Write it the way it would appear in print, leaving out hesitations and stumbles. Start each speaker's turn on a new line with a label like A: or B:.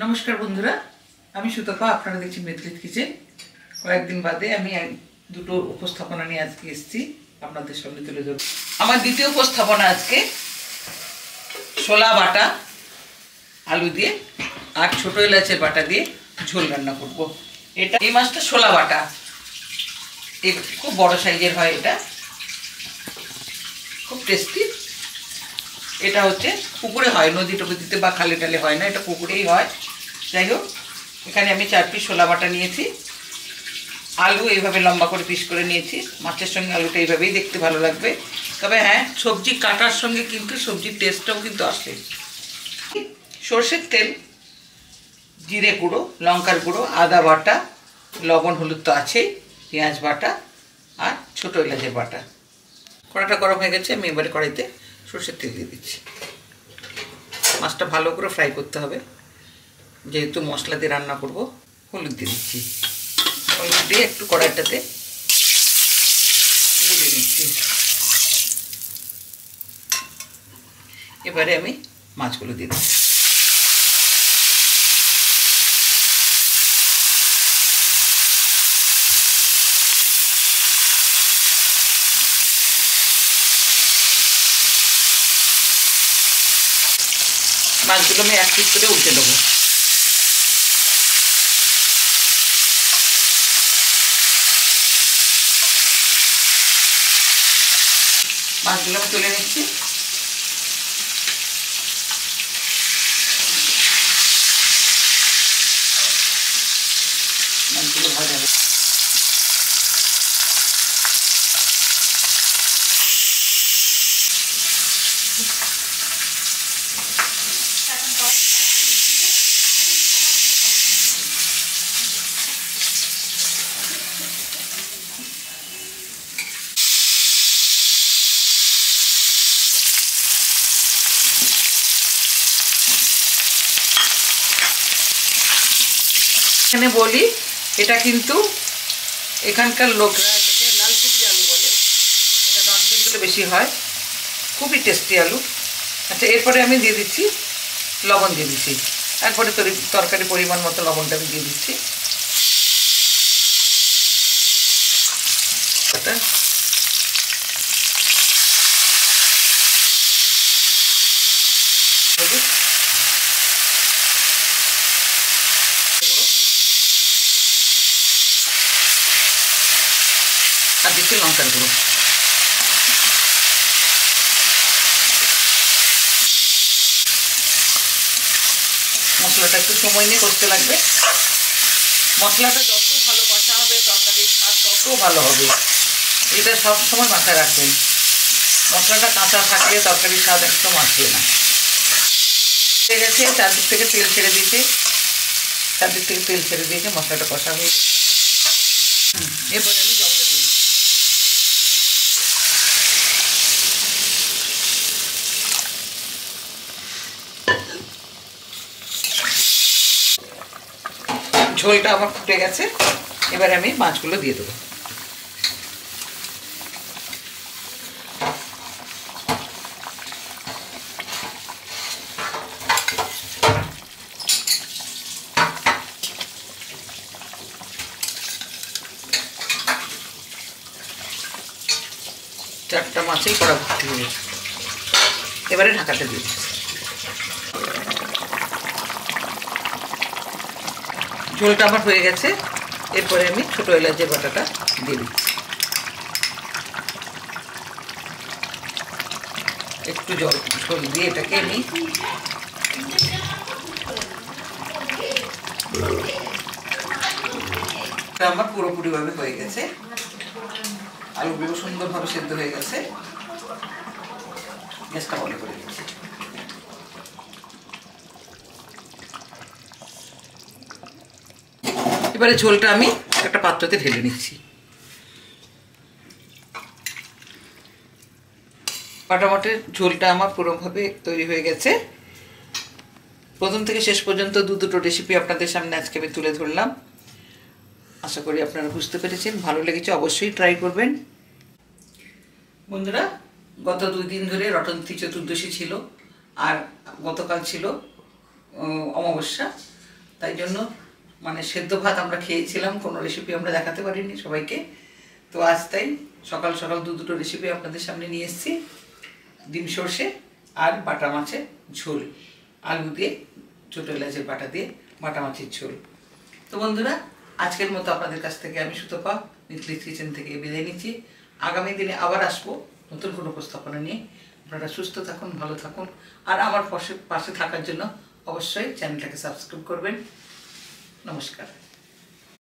A: নমস্কার বন্ধুরা, আমি সুতপা। আপনারা দেখছি মেথিলিস কিচেন। কয়েকদিন বাদে আমি দুটো উপস্থাপনা নিয়ে আজকে এসেছি আপনাদের সামনে তুলে ধরব। আমার দ্বিতীয় উপস্থাপনা আজকে ছোলা বাটা আলু দিয়ে আর ছোট এলাচের বাটা দিয়ে ঝোল রান্না করব। এই মাছটা ছোলা বাটা, খুব বড় সাইজের হয়, এটা খুব টেস্টি। এটা হচ্ছে পুকুরে হয়, নদী টদিতে বা খালে টালে হয় না, এটা পুকুরেই হয়। যাই হোক, এখানে আমি 4 পিস ছোলা বাটা নিয়েছি, আলু এইভাবে লম্বা করে পিস করে নিয়েছি। মাছের সঙ্গে আলুটা এইভাবেই দেখতে ভালো লাগবে, তবে হ্যাঁ, সবজি কাটার সঙ্গে কিন্তু সবজির টেস্টটাও কিন্তু আসে। সর্ষের তেল, জিরে গুঁড়ো, লঙ্কার গুঁড়ো, আদা বাটা, লবণ হলুদ তো আছেই, পেঁয়াজ বাটা আর ছোটো এলাচের বাটা। কড়াটা গরম হয়ে গেছে, আমি এবারে কড়াইতে সর্ষের তেল দিয়ে দিচ্ছি। মাছটা ভালো করে ফ্রাই করতে হবে, যেহেতু মশলা দিয়ে রান্না করব। হলুদ দিয়ে দিচ্ছি, হলুদ দিয়ে একটু কড়াইটাতে গুলে দিচ্ছি। এবারে আমি মাছগুলো দিয়ে দিচ্ছি। মাছগুলো আমি এক পিস করে উল্টে দেবো। মাছগুলো আমি তুলে নিচ্ছি। মাছগুলো ভাজা হবে। এখানে বলি, এটা কিন্তু এখানকার লোকরা এটাকে লাল চিকড়ি আলু বলে, এটা নর্থ বেঙ্গলে বেশি হয়, খুবই টেস্টি আলু। আচ্ছা, এরপরে আমি দিয়ে দিচ্ছি লবণ, দিয়ে দিচ্ছি একবারে তরকারি পরিমাণ মতো লবণটা আমি দিয়ে দিচ্ছি। আর দিচ্ছি লঙ্কার গুঁড়ো। মশলাটা একটু সময় নিয়ে করতে লাগবে। মশলাটা যত ভালো কষা হবে তরকারির স্বাদ তত ভালো হবে, এটা সব সময় মাথায় রাখবেন। মশলাটা কাঁচা থাকলে তরকারির স্বাদ একদম আসবে না। ঠিক আছে, চারদিক থেকে তেল ছেড়ে দিয়েছে, মশলাটা কষা হয়ে গেছে। এরপরে আমি জলটা দিয়ে দিচ্ছি। ঝোলটা আমার ফুটে গেছে, এবারে আমি মাছগুলো দিয়ে দেবো। চারটা মাছেই কড়া ভর্তি হয়ে গেছে, এবারে ঢাকাটা দিয়ে দিচ্ছি। ঝোলটা আমার হয়ে গেছে, এরপরে আমি ছোটো এলাচের বাটাটা দিয়ে দিচ্ছি। একটু ঝোল দিয়ে এটাকে আমি আমার পুরোপুরিভাবে হয়ে গেছে, আলুগুলো সুন্দরভাবে সেদ্ধ হয়ে গেছে। গ্যাসটা বন্ধ করে দিচ্ছি। এবারে ঝোলটা আমি একটা পাত্রতে ঢেলে নিচ্ছি। বাটামাটের ঝোলটা আমার পুরোভাবে তৈরি হয়ে গেছে। প্রথম থেকে শেষ পর্যন্ত দুটো রেসিপি আপনাদের সামনে আজকে আমি তুলে ধরলাম। আশা করি আপনারা বুঝতে পেরেছেন, ভালো লেগেছে, অবশ্যই ট্রাই করবেন। বন্ধুরা, গত 2 দিন ধরে রটন্তী চতুর্দশী ছিল, আর গতকাল ছিল অমাবস্যা। তাই জন্য মানে সেদ্ধ ভাত আমরা খেয়েছিলাম, কোনো রেসিপি আমরা দেখাতে পারিনি সবাইকে। তো আজ তাই সকাল সকাল দুটো রেসিপি আপনাদের সামনে নিয়ে এসেছি। ডিম সর্ষে আর বাটা মাছের ঝোল, আলু দিয়ে ছোটো এলাচের বাটা দিয়ে বাটা মাছের ঝোল। তো বন্ধুরা, আজকের মতো আপনাদের কাছ থেকে আমি সুতপা নিতলিস কিচেন থেকে বিদায় নিচ্ছি। আগামী দিনে আবার আসবো নতুন কোনো উপস্থাপনা নিয়ে। আপনারা সুস্থ থাকুন, ভালো থাকুন, আর আমার পাশে থাকার জন্য অবশ্যই চ্যানেলটাকে সাবস্ক্রাইব করবেন। নমস্কার।